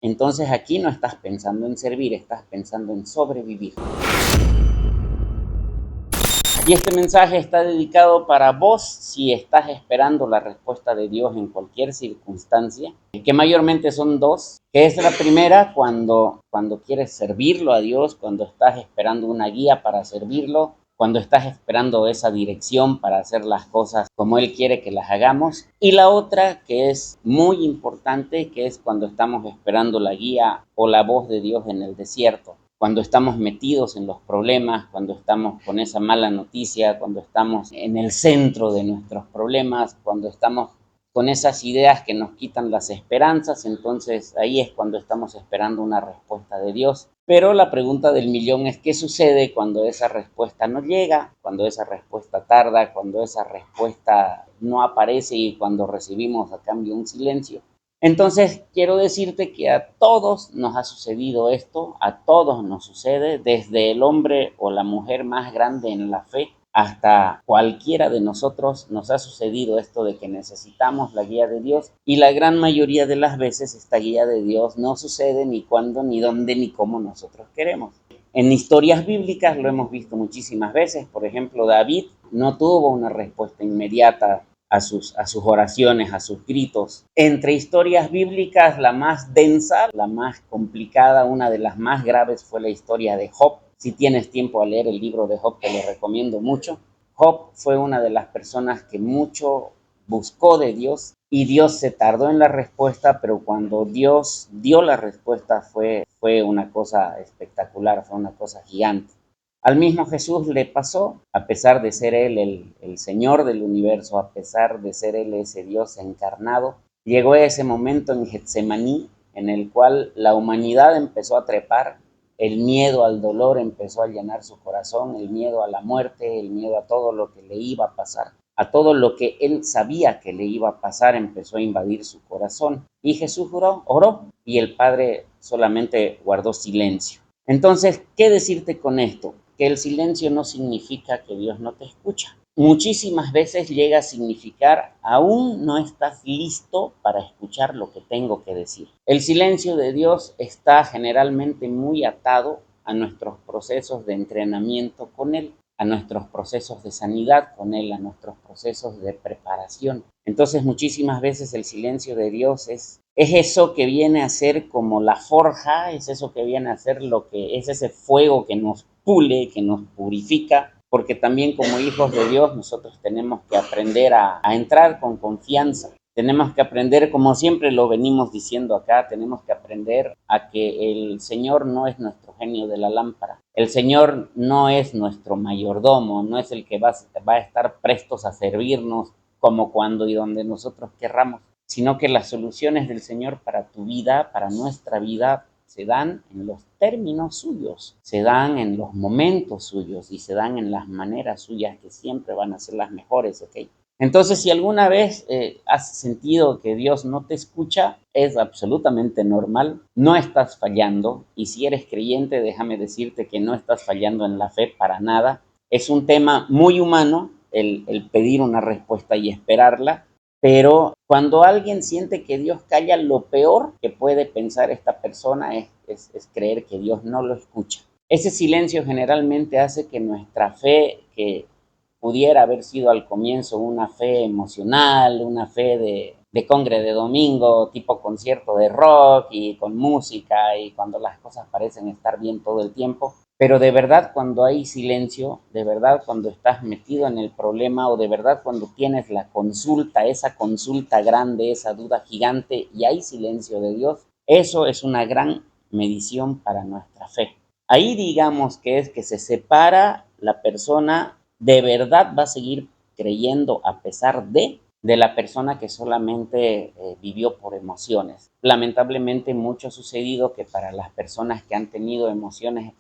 entonces aquí no estás pensando en servir, estás pensando en sobrevivir. Y este mensaje está dedicado para vos si estás esperando la respuesta de Dios en cualquier circunstancia, que mayormente son dos, que es la primera cuando quieres servirlo a Dios, cuando estás esperando una guía para servirlo, cuando estás esperando esa dirección para hacer las cosas como Él quiere que las hagamos. Y la otra, que es muy importante, que es cuando estamos esperando la guía o la voz de Dios en el desierto. Cuando estamos metidos en los problemas, cuando estamos con esa mala noticia, cuando estamos en el centro de nuestros problemas, cuando estamos con esas ideas que nos quitan las esperanzas, entonces ahí es cuando estamos esperando una respuesta de Dios. Pero la pregunta del millón es: ¿qué sucede cuando esa respuesta no llega, cuando esa respuesta tarda, cuando esa respuesta no aparece y cuando recibimos a cambio un silencio? Entonces, quiero decirte que a todos nos ha sucedido esto, a todos nos sucede, desde el hombre o la mujer más grande en la fe hasta cualquiera de nosotros nos ha sucedido esto de que necesitamos la guía de Dios, y la gran mayoría de las veces esta guía de Dios no sucede ni cuando, ni dónde, ni cómo nosotros queremos. En historias bíblicas lo hemos visto muchísimas veces. Por ejemplo, David no tuvo una respuesta inmediata a sus oraciones, a sus gritos. Entre historias bíblicas, la más densa, la más complicada, una de las más graves fue la historia de Job. Si tienes tiempo a leer el libro de Job, te lo recomiendo mucho. Job fue una de las personas que mucho buscó de Dios y Dios se tardó en la respuesta, pero cuando Dios dio la respuesta fue una cosa espectacular, fue una cosa gigante. Al mismo Jesús le pasó, a pesar de ser Él el Señor del universo, a pesar de ser Él ese Dios encarnado, llegó ese momento en Getsemaní en el cual la humanidad empezó a trepar, el miedo al dolor empezó a llenar su corazón, el miedo a la muerte, el miedo a todo lo que le iba a pasar, a todo lo que Él sabía que le iba a pasar empezó a invadir su corazón. Y Jesús oró y el Padre solamente guardó silencio. Entonces, ¿qué decirte con esto? Que el silencio no significa que Dios no te escucha. Muchísimas veces llega a significar: aún no estás listo para escuchar lo que tengo que decir. El silencio de Dios está generalmente muy atado a nuestros procesos de entrenamiento con Él, a nuestros procesos de sanidad con Él, a nuestros procesos de preparación. Entonces, muchísimas veces el silencio de Dios es eso que viene a ser como la forja, es eso que viene a ser lo que es ese fuego que nos pule, que nos purifica, porque también como hijos de Dios nosotros tenemos que aprender a entrar con confianza. Tenemos que aprender, como siempre lo venimos diciendo acá, tenemos que aprender a que el Señor no es nuestro genio de la lámpara. El Señor no es nuestro mayordomo, no es el que va a estar prestos a servirnos como, cuando y donde nosotros querramos, sino que las soluciones del Señor para tu vida, para nuestra vida, se dan en los términos suyos, se dan en los momentos suyos y se dan en las maneras suyas, que siempre van a ser las mejores, ¿ok? Entonces, si alguna vez has sentido que Dios no te escucha, es absolutamente normal, no estás fallando, y si eres creyente, déjame decirte que no estás fallando en la fe para nada. Es un tema muy humano el pedir una respuesta y esperarla, pero cuando alguien siente que Dios calla, lo peor que puede pensar esta persona es creer que Dios no lo escucha. Ese silencio generalmente hace que nuestra fe, que pudiera haber sido al comienzo una fe emocional, una fe de congre de domingo, tipo concierto de rock y con música y cuando las cosas parecen estar bien todo el tiempo, pero de verdad cuando hay silencio, de verdad cuando estás metido en el problema, o de verdad cuando tienes la consulta, esa consulta grande, esa duda gigante, y hay silencio de Dios, eso es una gran medición para nuestra fe. Ahí digamos que es que se separa la persona de verdad va a seguir creyendo a pesar de la persona que solamente vivió por emociones. Lamentablemente mucho ha sucedido que para las personas que han tenido emociones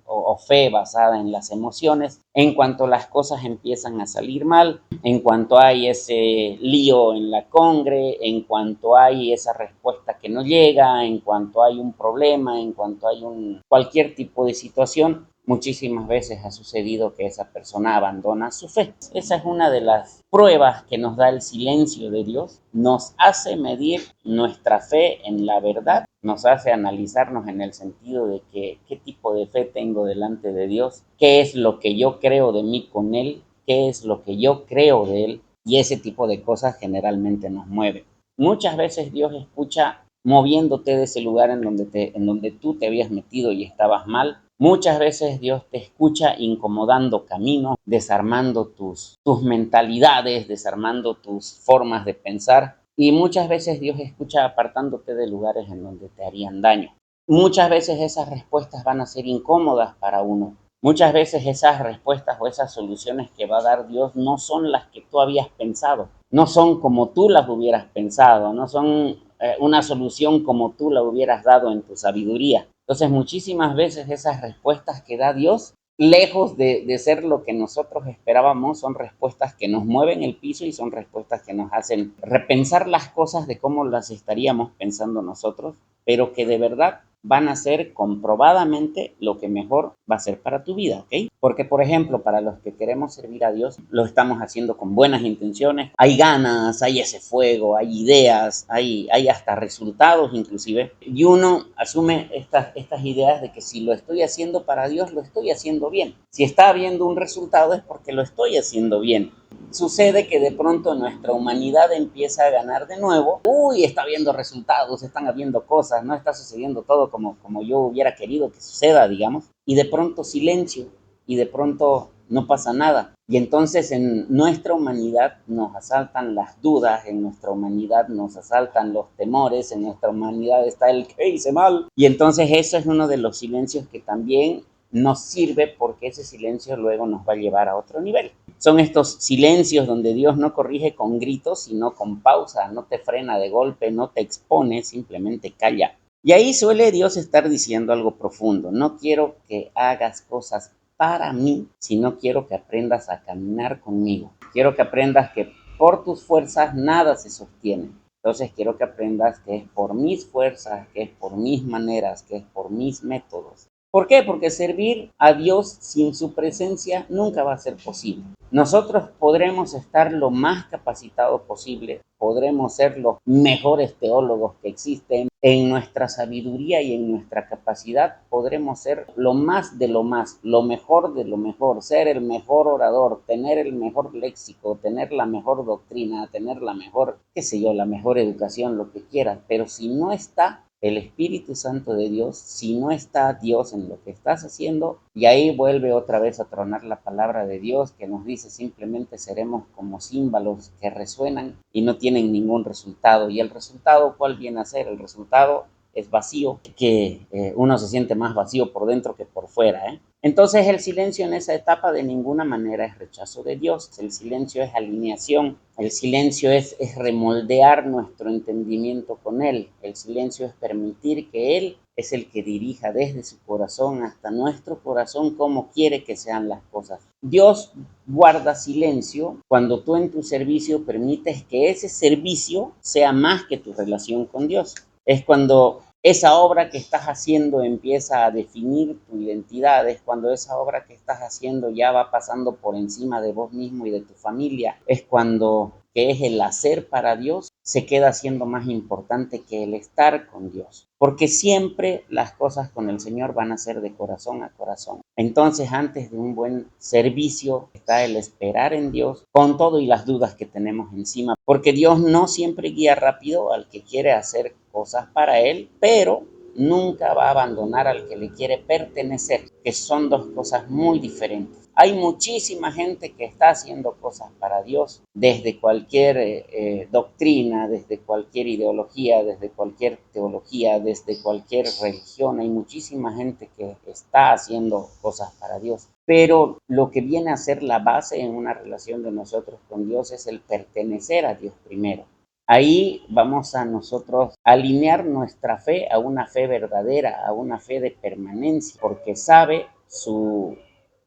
o fe basada en las emociones, en cuanto las cosas empiezan a salir mal, en cuanto hay ese lío en la congre, en cuanto hay esa respuesta que no llega, en cuanto hay un problema, en cuanto hay cualquier tipo de situación, muchísimas veces ha sucedido que esa persona abandona su fe. Esa es una de las pruebas que nos da el silencio de Dios. Nos hace medir nuestra fe en la verdad, nos hace analizarnos en el sentido de que qué tipo de fe tengo delante de Dios, qué es lo que yo creo de mí con Él, qué es lo que yo creo de Él, y ese tipo de cosas generalmente nos mueve. Muchas veces Dios escucha moviéndote de ese lugar en donde tú te habías metido y estabas mal. Muchas veces Dios te escucha incomodando caminos, desarmando tus mentalidades, desarmando tus formas de pensar. Y muchas veces Dios escucha apartándote de lugares en donde te harían daño. Muchas veces esas respuestas van a ser incómodas para uno. Muchas veces esas respuestas o esas soluciones que va a dar Dios no son las que tú habías pensado, no son como tú las hubieras pensado, no son una solución como tú la hubieras dado en tu sabiduría. Entonces, muchísimas veces esas respuestas que da Dios, lejos de ser lo que nosotros esperábamos, son respuestas que nos mueven el piso y son respuestas que nos hacen repensar las cosas de cómo las estaríamos pensando nosotros, pero que de verdad van a ser comprobadamente lo que mejor va a ser para tu vida, ¿ok? Porque, por ejemplo, para los que queremos servir a Dios, lo estamos haciendo con buenas intenciones, hay ganas, hay ese fuego, hay ideas, hay hasta resultados inclusive, y uno asume estas ideas de que si lo estoy haciendo para Dios, lo estoy haciendo bien. Si está habiendo un resultado es porque lo estoy haciendo bien. Sucede que de pronto nuestra humanidad empieza a ganar de nuevo. Uy, está habiendo resultados, están habiendo cosas, no está sucediendo todo como yo hubiera querido que suceda, digamos. Y de pronto silencio, y de pronto no pasa nada. Y entonces en nuestra humanidad nos asaltan las dudas, en nuestra humanidad nos asaltan los temores, en nuestra humanidad está el que hice mal. Y entonces eso es uno de los silencios que también nos sirve, porque ese silencio luego nos va a llevar a otro nivel. Son estos silencios donde Dios no corrige con gritos, sino con pausa, no te frena de golpe, no te expone, simplemente calla. Y ahí suele Dios estar diciendo algo profundo: no quiero que hagas cosas para mí, sino quiero que aprendas a caminar conmigo. Quiero que aprendas que por tus fuerzas nada se sostiene. Entonces quiero que aprendas que es por mis fuerzas, que es por mis maneras, que es por mis métodos. ¿Por qué? Porque servir a Dios sin su presencia nunca va a ser posible. Nosotros podremos estar lo más capacitados posible, podremos ser los mejores teólogos que existen, en nuestra sabiduría y en nuestra capacidad podremos ser lo más de lo más, lo mejor de lo mejor, ser el mejor orador, tener el mejor léxico, tener la mejor doctrina, tener la mejor, qué sé yo, la mejor educación, lo que quieras, pero si no está el Espíritu Santo de Dios, si no está Dios en lo que estás haciendo, y ahí vuelve otra vez a tronar la palabra de Dios que nos dice simplemente seremos como címbalos que resuenan y no tienen ningún resultado. ¿Y el resultado cuál viene a ser? El resultado es vacío, que uno se siente más vacío por dentro que por fuera, ¿eh? Entonces el silencio en esa etapa de ninguna manera es rechazo de Dios, el silencio es alineación, el silencio es remoldear nuestro entendimiento con Él, el silencio es permitir que Él es el que dirija desde su corazón hasta nuestro corazón cómo quiere que sean las cosas. Dios guarda silencio cuando tú en tu servicio permites que ese servicio sea más que tu relación con Dios. Es cuando esa obra que estás haciendo empieza a definir tu identidad, es cuando esa obra que estás haciendo ya va pasando por encima de vos mismo y de tu familia, es cuando que es el hacer para Dios se queda siendo más importante que el estar con Dios, porque siempre las cosas con el Señor van a ser de corazón a corazón. Entonces, antes de un buen servicio está el esperar en Dios con todo y las dudas que tenemos encima, porque Dios no siempre guía rápido al que quiere hacer cosas para Él, pero nunca va a abandonar al que le quiere pertenecer, que son dos cosas muy diferentes. Hay muchísima gente que está haciendo cosas para Dios desde cualquier doctrina, desde cualquier ideología, desde cualquier teología, desde cualquier religión. Hay muchísima gente que está haciendo cosas para Dios. Pero lo que viene a ser la base en una relación de nosotros con Dios es el pertenecer a Dios primero. Ahí vamos a nosotros alinear nuestra fe a una fe verdadera, a una fe de permanencia, porque sabe su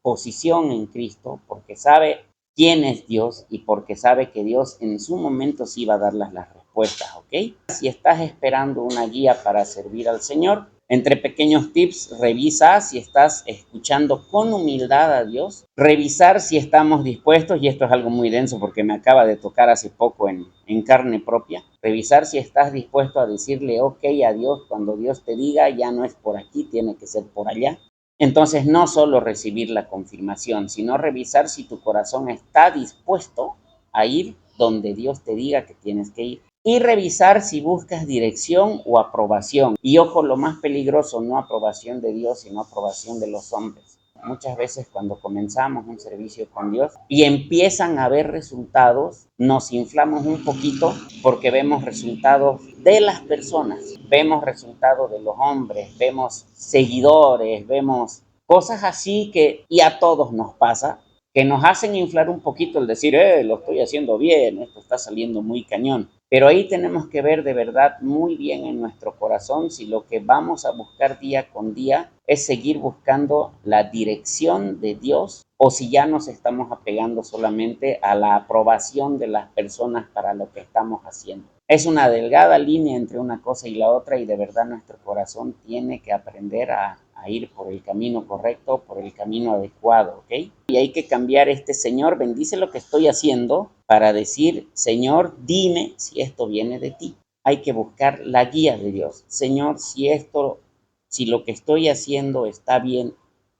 posición en Cristo, porque sabe quién es Dios y porque sabe que Dios en su momento sí va a dar las respuestas, ¿ok? Si estás esperando una guía para servir al Señor, Entre pequeños tips, revisa si estás escuchando con humildad a Dios, revisar si estamos dispuestos, y esto es algo muy denso porque me acaba de tocar hace poco en carne propia, revisar si estás dispuesto a decirle ok a Dios cuando Dios te diga ya no es por aquí, tiene que ser por allá. Entonces no solo recibir la confirmación, sino revisar si tu corazón está dispuesto a ir donde Dios te diga que tienes que ir. Y revisar si buscas dirección o aprobación. Y ojo, lo más peligroso, no aprobación de Dios, sino aprobación de los hombres. Muchas veces cuando comenzamos un servicio con Dios y empiezan a haber resultados, nos inflamos un poquito porque vemos resultados de las personas, vemos resultados de los hombres, vemos seguidores, vemos cosas así que, y a todos nos pasa, que nos hacen inflar un poquito el decir, lo estoy haciendo bien, esto está saliendo muy cañón. Pero ahí tenemos que ver de verdad muy bien en nuestro corazón si lo que vamos a buscar día con día es seguir buscando la dirección de Dios o si ya nos estamos apegando solamente a la aprobación de las personas para lo que estamos haciendo. Es una delgada línea entre una cosa y la otra y de verdad nuestro corazón tiene que aprender a ir por el camino correcto, por el camino adecuado, ¿ok? Y hay que cambiar Señor, bendice lo que estoy haciendo para decir, Señor, dime si esto viene de ti. Hay que buscar la guía de Dios. Señor, si lo que estoy haciendo está bien,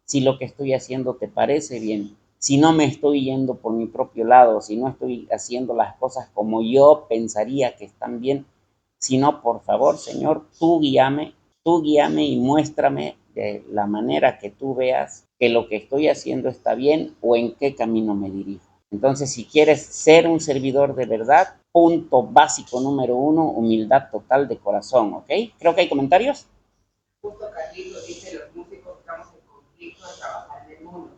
si lo que estoy haciendo te parece bien, si no me estoy yendo por mi propio lado, si no estoy haciendo las cosas como yo pensaría que están bien, sino por favor, Señor, tú guíame y muéstrame de la manera que tú veas que lo que estoy haciendo está bien o en qué camino me dirijo. Entonces, si quieres ser un servidor de verdad, punto básico número 1, humildad total de corazón, ¿ok? Creo que hay comentarios. Justo Carlitos dice, los músicos estamos en conflicto de trabajar en el mundo.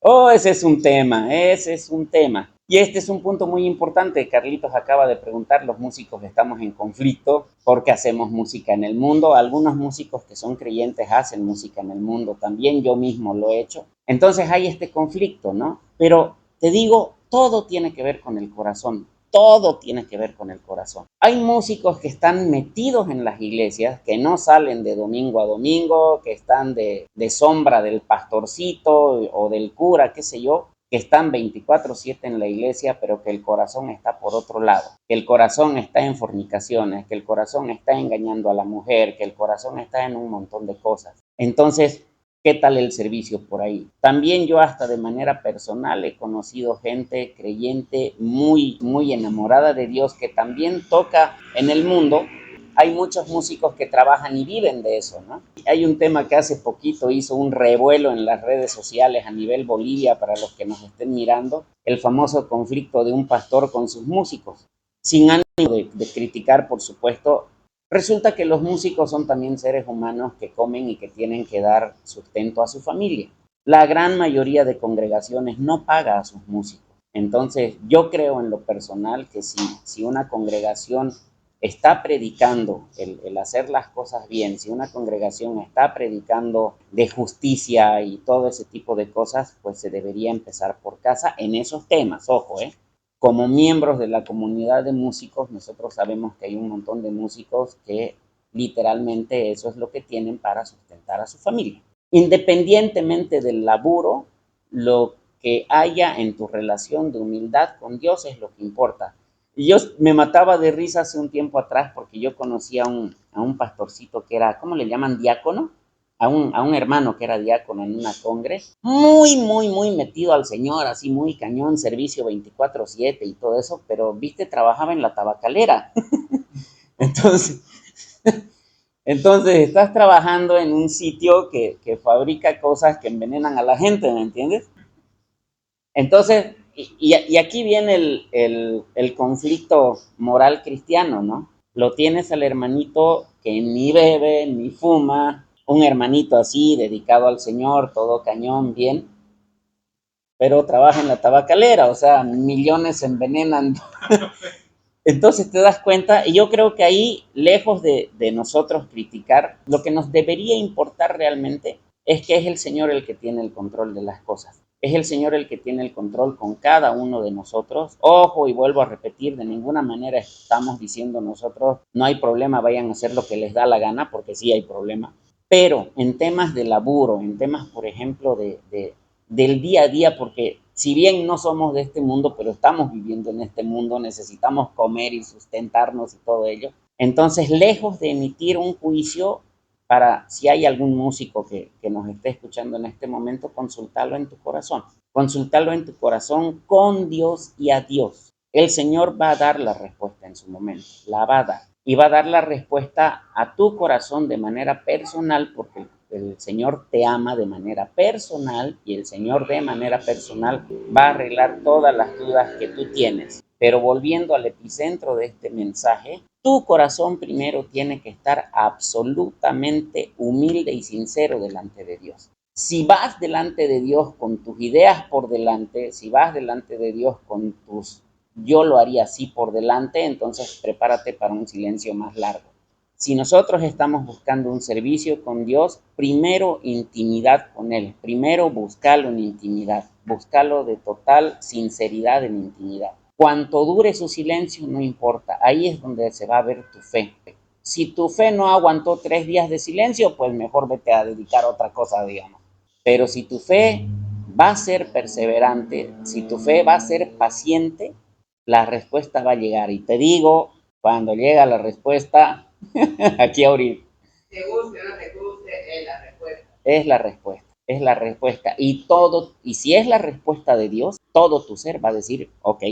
Oh, ese es un tema, ese es un tema. Y este es un punto muy importante. Carlitos acaba de preguntar, los músicos estamos en conflicto porque hacemos música en el mundo. Algunos músicos que son creyentes hacen música en el mundo. También yo mismo lo he hecho. Entonces hay este conflicto, ¿no? Pero te digo, todo tiene que ver con el corazón. Todo tiene que ver con el corazón. Hay músicos que están metidos en las iglesias, que no salen de domingo a domingo, que están de sombra del pastorcito o del cura, qué sé yo, que están 24/7 en la iglesia, pero que el corazón está por otro lado, que el corazón está en fornicaciones, que el corazón está engañando a la mujer, que el corazón está en un montón de cosas. Entonces, ¿qué tal el servicio por ahí? También yo hasta de manera personal he conocido gente creyente muy, muy enamorada de Dios que también toca en el mundo. Hay muchos músicos que trabajan y viven de eso, ¿no? Hay un tema que hace poquito hizo un revuelo en las redes sociales a nivel Bolivia para los que nos estén mirando, el famoso conflicto de un pastor con sus músicos. Sin ánimo de criticar, por supuesto, resulta que los músicos son también seres humanos que comen y que tienen que dar sustento a su familia. La gran mayoría de congregaciones no paga a sus músicos. Entonces, yo creo en lo personal que si una congregación está predicando el hacer las cosas bien, si una congregación está predicando de justicia y todo ese tipo de cosas, pues se debería empezar por casa en esos temas, ojo, Como miembros de la comunidad de músicos, nosotros sabemos que hay un montón de músicos que literalmente eso es lo que tienen para sustentar a su familia. Independientemente del laburo, lo que haya en tu relación de humildad con Dios es lo que importa. Y yo me mataba de risa hace un tiempo atrás porque yo conocía a un pastorcito que era, ¿cómo le llaman? Diácono. A un hermano que era diácono en una congre, muy, muy, muy metido al Señor, así muy cañón, servicio 24/7 y todo eso, pero, viste, trabajaba en la tabacalera. Entonces, entonces estás trabajando en un sitio que fabrica cosas que envenenan a la gente, ¿me entiendes? Entonces, y aquí viene el conflicto moral cristiano, ¿no? Lo tienes al hermanito que ni bebe, ni fuma, un hermanito así, dedicado al Señor, todo cañón, bien, pero trabaja en la tabacalera, o sea, millones se envenenan. Entonces te das cuenta, y yo creo que ahí, lejos de nosotros criticar, lo que nos debería importar realmente es que es el Señor el que tiene el control de las cosas. Es el Señor el que tiene el control con cada uno de nosotros. Ojo, y vuelvo a repetir, de ninguna manera estamos diciendo nosotros, no hay problema, vayan a hacer lo que les da la gana, porque sí hay problema. Pero en temas de laburo, en temas, por ejemplo, del día a día, porque si bien no somos de este mundo, pero estamos viviendo en este mundo, necesitamos comer y sustentarnos y todo ello. Entonces, lejos de emitir un juicio, para si hay algún músico que nos esté escuchando en este momento, consultarlo en tu corazón. Consultarlo en tu corazón con Dios y a Dios. El Señor va a dar la respuesta en su momento, la va a dar. Y va a dar la respuesta a tu corazón de manera personal, porque el Señor te ama de manera personal y el Señor de manera personal va a arreglar todas las dudas que tú tienes. Pero volviendo al epicentro de este mensaje, tu corazón primero tiene que estar absolutamente humilde y sincero delante de Dios. Si vas delante de Dios con tus ideas por delante, si vas delante de Dios con tus yo lo haría así por delante, entonces prepárate para un silencio más largo. Si nosotros estamos buscando un servicio con Dios, primero intimidad con Él, primero búscalo en intimidad, búscalo de total sinceridad en intimidad. Cuanto dure su silencio, no importa, ahí es donde se va a ver tu fe. Si tu fe no aguantó 3 días de silencio, pues mejor vete a dedicar a otra cosa, digamos. Pero si tu fe va a ser perseverante, si tu fe va a ser paciente, la respuesta va a llegar. Y te digo, cuando llega la respuesta, aquí ahorita. Te guste o no te guste, es la respuesta. Es la respuesta, es la respuesta. Y todo, y si es la respuesta de Dios, todo tu ser va a decir, ok,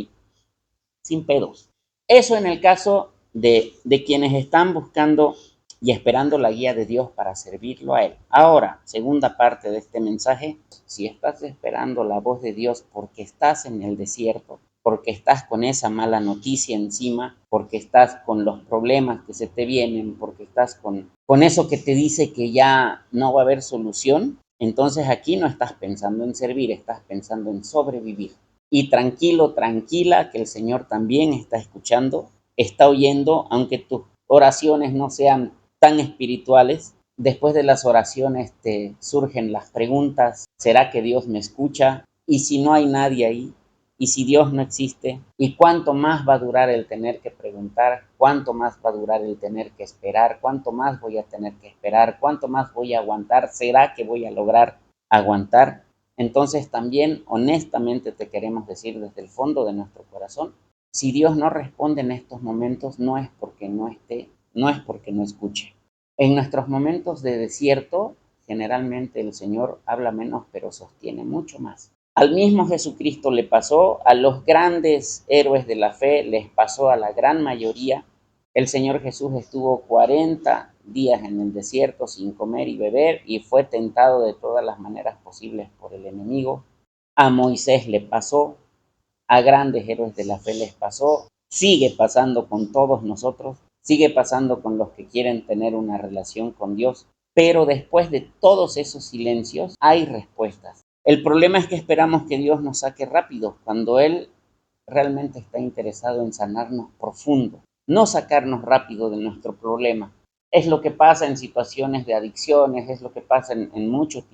sin pedos. Eso en el caso de quienes están buscando y esperando la guía de Dios para servirlo a Él. Ahora, segunda parte de este mensaje, si estás esperando la voz de Dios porque estás en el desierto, porque estás con esa mala noticia encima, porque estás con los problemas que se te vienen, porque estás con eso que te dice que ya no va a haber solución, entonces aquí no estás pensando en servir, estás pensando en sobrevivir. Y tranquilo, tranquila, que el Señor también está escuchando, está oyendo, aunque tus oraciones no sean tan espirituales. Después de las oraciones te surgen las preguntas, ¿será que Dios me escucha? ¿Y si no hay nadie ahí? ¿Y si Dios no existe? ¿Y cuánto más va a durar el tener que preguntar? ¿Cuánto más va a durar el tener que esperar? ¿Cuánto más voy a tener que esperar? ¿Cuánto más voy a aguantar? ¿Será que voy a lograr aguantar? Entonces también honestamente te queremos decir desde el fondo de nuestro corazón, si Dios no responde en estos momentos no es porque no esté, no es porque no escuche. En nuestros momentos de desierto, generalmente el Señor habla menos, pero sostiene mucho más. Al mismo Jesucristo le pasó, a los grandes héroes de la fe les pasó, a la gran mayoría. El Señor Jesús estuvo 40 días en el desierto sin comer y beber y fue tentado de todas las maneras posibles por el enemigo. A Moisés le pasó, a grandes héroes de la fe les pasó, sigue pasando con todos nosotros, sigue pasando con los que quieren tener una relación con Dios, pero después de todos esos silencios hay respuestas. El problema es que esperamos que Dios nos saque rápido, cuando Él realmente está interesado en sanarnos profundo, no sacarnos rápido de nuestro problema. Es lo que pasa en situaciones de adicciones, es lo que pasa en muchos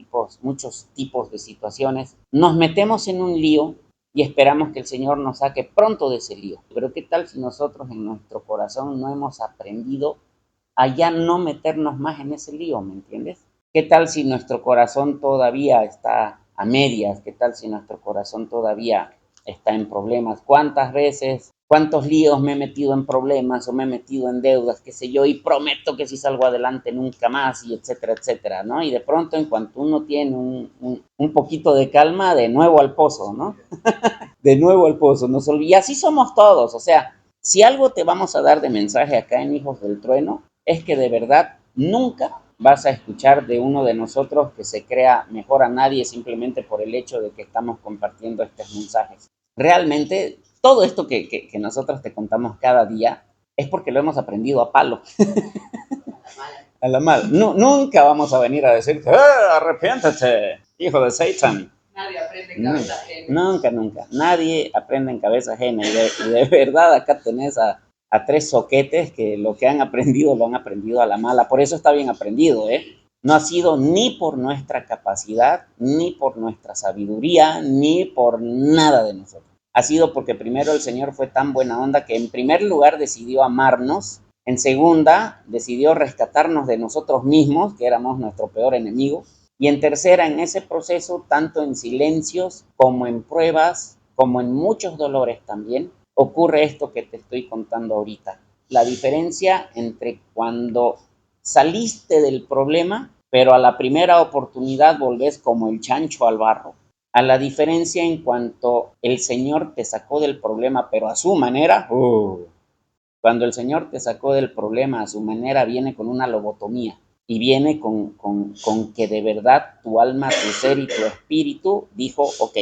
tipos de situaciones. Nos metemos en un lío y esperamos que el Señor nos saque pronto de ese lío. Pero ¿qué tal si nosotros en nuestro corazón no hemos aprendido a ya no meternos más en ese lío? ¿Me entiendes? ¿Qué tal si nuestro corazón todavía está a medias? ¿Qué tal si nuestro corazón todavía está en problemas? ¿Cuántas veces, cuántos líos me he metido en problemas o me he metido en deudas, qué sé yo, y prometo que si salgo adelante nunca más, y etcétera, etcétera, ¿no? Y de pronto, en cuanto uno tiene un poquito de calma, de nuevo al pozo, ¿no? De nuevo al pozo. Y así somos todos. O sea, si algo te vamos a dar de mensaje acá en Hijos del Trueno, es que de verdad nunca vas a escuchar de uno de nosotros que se crea mejor a nadie simplemente por el hecho de que estamos compartiendo estos mensajes. Realmente, todo esto que nosotros te contamos cada día es porque lo hemos aprendido a palo. A la mala. No, nunca vamos a venir a decirte, arrepiéntate, hijo de Satan. Nadie aprende en cabeza ajena. Nunca, nunca. Nadie aprende en cabeza ajena. Y de verdad acá tenés a 3 soquetes que lo que han aprendido lo han aprendido a la mala. Por eso está bien aprendido, ¿eh? No ha sido ni por nuestra capacidad, ni por nuestra sabiduría, ni por nada de nosotros. Ha sido porque primero el Señor fue tan buena onda que en primer lugar decidió amarnos, en segunda decidió rescatarnos de nosotros mismos, que éramos nuestro peor enemigo, y en tercera, en ese proceso, tanto en silencios como en pruebas, como en muchos dolores también, ocurre esto que te estoy contando ahorita. La diferencia entre cuando saliste del problema, pero a la primera oportunidad volvés como el chancho al barro, a la diferencia en cuanto el Señor te sacó del problema, pero a su manera. Cuando el Señor te sacó del problema a su manera, viene con una lobotomía y viene con que de verdad tu alma, tu ser y tu espíritu dijo, ok,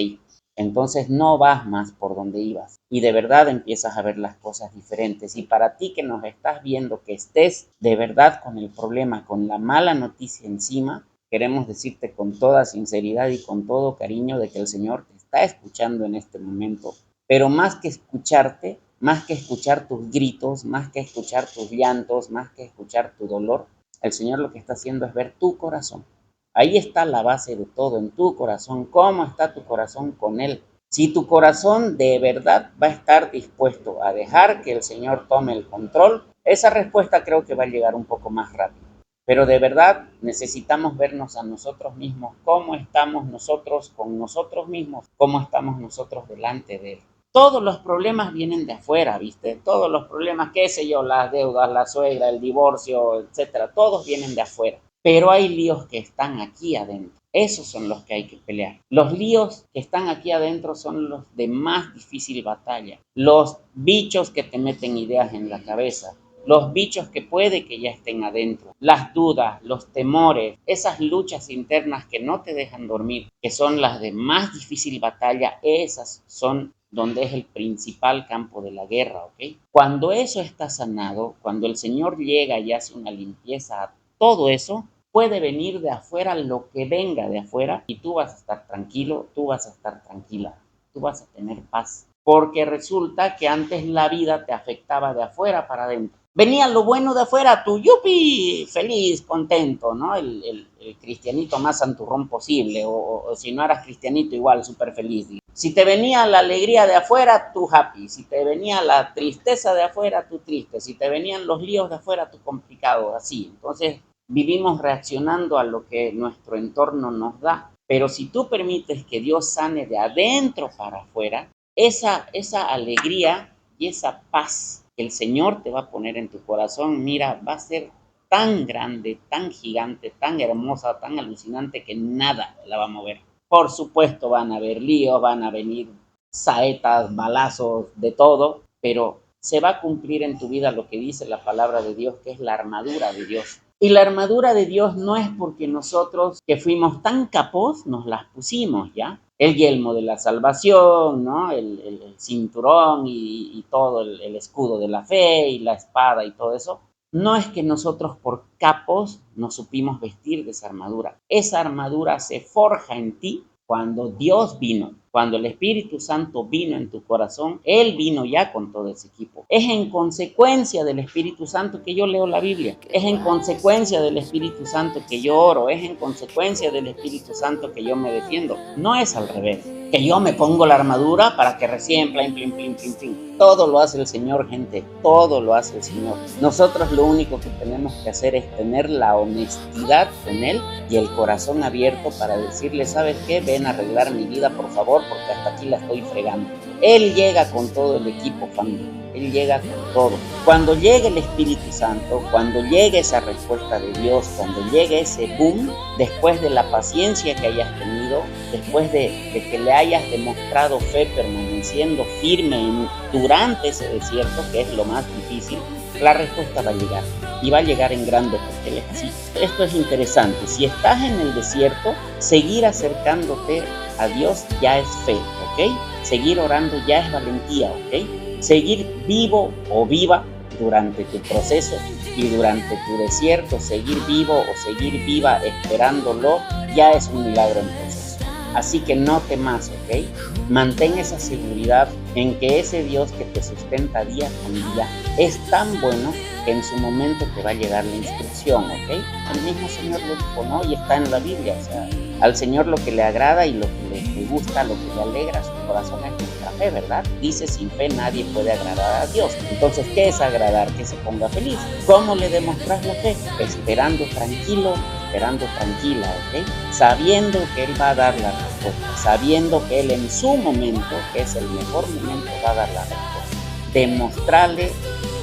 entonces no vas más por donde ibas y de verdad empiezas a ver las cosas diferentes. Y para ti que nos estás viendo, que estés de verdad con el problema, con la mala noticia encima, queremos decirte con toda sinceridad y con todo cariño de que el Señor te está escuchando en este momento, pero más que escucharte, más que escuchar tus gritos, más que escuchar tus llantos, más que escuchar tu dolor, el Señor lo que está haciendo es ver tu corazón. Ahí está la base de todo, en tu corazón. ¿Cómo está tu corazón con Él? Si tu corazón de verdad va a estar dispuesto a dejar que el Señor tome el control, esa respuesta creo que va a llegar un poco más rápido. Pero de verdad necesitamos vernos a nosotros mismos, cómo estamos nosotros con nosotros mismos, cómo estamos nosotros delante de Él. Todos los problemas vienen de afuera, ¿viste? Todos los problemas, qué sé yo, las deudas, la suegra, el divorcio, etcétera, todos vienen de afuera. Pero hay líos que están aquí adentro. Esos son los que hay que pelear. Los líos que están aquí adentro son los de más difícil batalla. Los bichos que te meten ideas en la cabeza. Los bichos que puede que ya estén adentro, las dudas, los temores, esas luchas internas que no te dejan dormir, que son las de más difícil batalla, esas son donde es el principal campo de la guerra, ¿ok? Cuando eso está sanado, cuando el Señor llega y hace una limpieza a todo eso, puede venir de afuera lo que venga de afuera y tú vas a estar tranquilo, tú vas a estar tranquila, tú vas a tener paz. Porque resulta que antes la vida te afectaba de afuera para adentro. Venía lo bueno de afuera, tú, yupi, feliz, contento, ¿no? El cristianito más santurrón posible, o si no eras cristianito, igual, súper feliz. Si te venía la alegría de afuera, tú happy. Si te venía la tristeza de afuera, tú triste. Si te venían los líos de afuera, tú complicado, así. Entonces, vivimos reaccionando a lo que nuestro entorno nos da. Pero si tú permites que Dios sane de adentro para afuera, esa alegría y esa paz que el Señor te va a poner en tu corazón, mira, va a ser tan grande, tan gigante, tan hermosa, tan alucinante que nada la va a mover. Por supuesto van a haber líos, van a venir saetas, balazos, de todo, pero se va a cumplir en tu vida lo que dice la palabra de Dios, que es la armadura de Dios. Y la armadura de Dios no es porque nosotros, que fuimos tan capos, nos las pusimos, ¿ya? El yelmo de la salvación, ¿no? El cinturón y todo, el escudo de la fe y la espada y todo eso. No es que nosotros por capos nos supimos vestir de esa armadura. Esa armadura se forja en ti cuando Dios vino, cuando el Espíritu Santo vino en tu corazón. Él vino ya con todo ese equipo. Es en consecuencia del Espíritu Santo que yo leo la Biblia. Es en consecuencia del Espíritu Santo que yo oro. Es en consecuencia del Espíritu Santo que yo me defiendo. No es al revés. Que yo me pongo la armadura para que recién, plin, plin, plin, plin, plin. Todo lo hace el Señor, gente. Todo lo hace el Señor. Nosotros lo único que tenemos que hacer es tener la honestidad con Él y el corazón abierto para decirle, ¿sabes qué? Ven a arreglar mi vida, por favor, porque hasta aquí la estoy fregando. Él llega con todo el equipo, familia. Él llega con todo. Cuando llegue el Espíritu Santo, cuando llegue esa respuesta de Dios, cuando llegue ese boom, después de la paciencia que hayas tenido, después de que le hayas demostrado fe permaneciendo firme durante ese desierto, que es lo más difícil, la respuesta va a llegar. Y va a llegar en grande porque Él es así. Esto es interesante. Si estás en el desierto, seguir acercándote a Dios ya es fe, ¿ok? Seguir orando ya es valentía, ¿ok? Seguir vivo o viva durante tu proceso y durante tu desierto, seguir vivo o seguir viva esperándolo, ya es un milagro en proceso. Así que no temas, ¿ok? Mantén esa seguridad en que ese Dios que te sustenta día con día es tan bueno que en su momento te va a llegar la instrucción, ¿ok? El mismo Señor lo dijo, ¿no? Y está en la Biblia, o sea, al Señor lo que le agrada y lo que le gusta, lo que le alegra su corazón es nuestra fe, ¿verdad? Dice, sin fe nadie puede agradar a Dios. Entonces, ¿qué es agradar? Que se ponga feliz. ¿Cómo le demostras la fe? Esperando tranquilo, esperando tranquila, ¿ok? Sabiendo que Él va a dar la respuesta, sabiendo que Él en su momento, que es el mejor momento, va a dar la respuesta. Demostrarle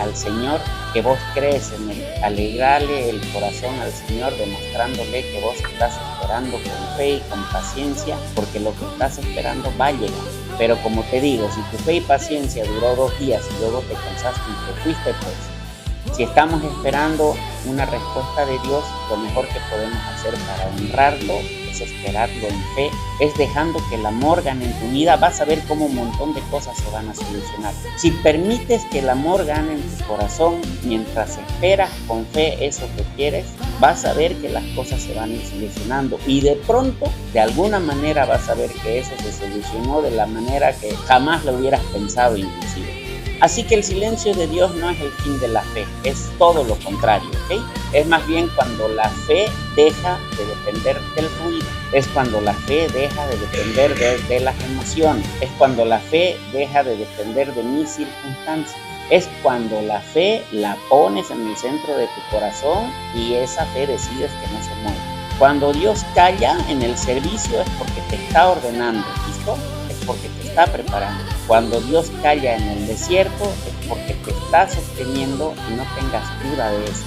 al Señor que vos crees en Él, alegrarle el corazón al Señor demostrándole que vos estás esperando con fe y con paciencia, porque lo que estás esperando va a llegar. Pero como te digo, si tu fe y paciencia duró 2 días y luego te cansaste y te fuiste, pues si estamos esperando una respuesta de Dios, lo mejor que podemos hacer para honrarlo es esperarlo en fe, es dejando que el amor gane en tu vida. Vas a ver cómo un montón de cosas se van a solucionar. Si permites que el amor gane en tu corazón mientras esperas con fe eso que quieres, vas a ver que las cosas se van a ir solucionando y de pronto, de alguna manera, vas a ver que eso se solucionó de la manera que jamás lo hubieras pensado inclusive. Así que el silencio de Dios no es el fin de la fe, es todo lo contrario, ¿ok? Es más bien cuando la fe deja de depender del ruido, es cuando la fe deja de depender de las emociones, es cuando la fe deja de depender de mis circunstancias, es cuando la fe la pones en el centro de tu corazón y esa fe decides que no se mueve. Cuando Dios calla en el servicio es porque te está ordenando, ¿listo? Es porque te está preparando. Cuando Dios calla en el desierto es porque te está sosteniendo y no tengas duda de eso.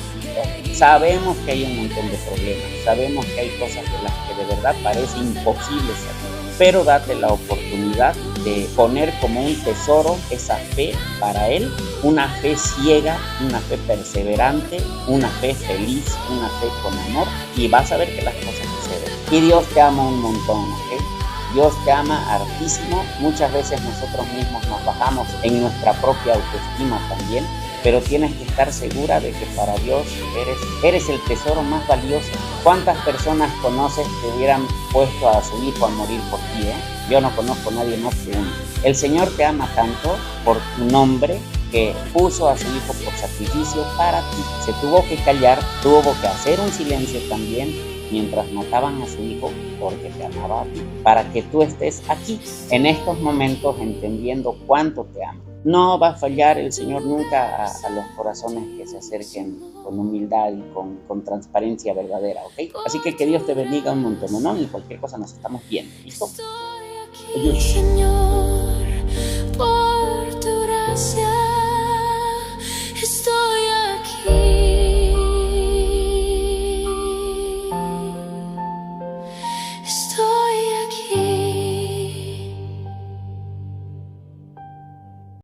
Sabemos que hay un montón de problemas, sabemos que hay cosas de las que de verdad parece imposible salir, pero date la oportunidad de poner como un tesoro esa fe para Él, una fe ciega, una fe perseverante, una fe feliz, una fe con amor, y vas a ver que las cosas suceden. Y Dios te ama un montón, ¿ok? Dios te ama hartísimo. Muchas veces nosotros mismos nos bajamos en nuestra propia autoestima también, pero tienes que estar segura de que para Dios eres el tesoro más valioso. ¿Cuántas personas conoces que hubieran puesto a su hijo a morir por ti? Yo no conozco a nadie más que uno. El Señor te ama tanto por tu nombre que puso a su hijo por sacrificio para ti. Se tuvo que callar, tuvo que hacer un silencio también mientras mataban a su hijo porque te amaba a ti, para que tú estés aquí en estos momentos entendiendo cuánto te ama. No va a fallar el Señor nunca a los corazones que se acerquen con humildad y con transparencia verdadera, ¿ok? Así que Dios te bendiga un montón, ¿no? Y cualquier cosa nos estamos viendo, ¿listo? Adiós.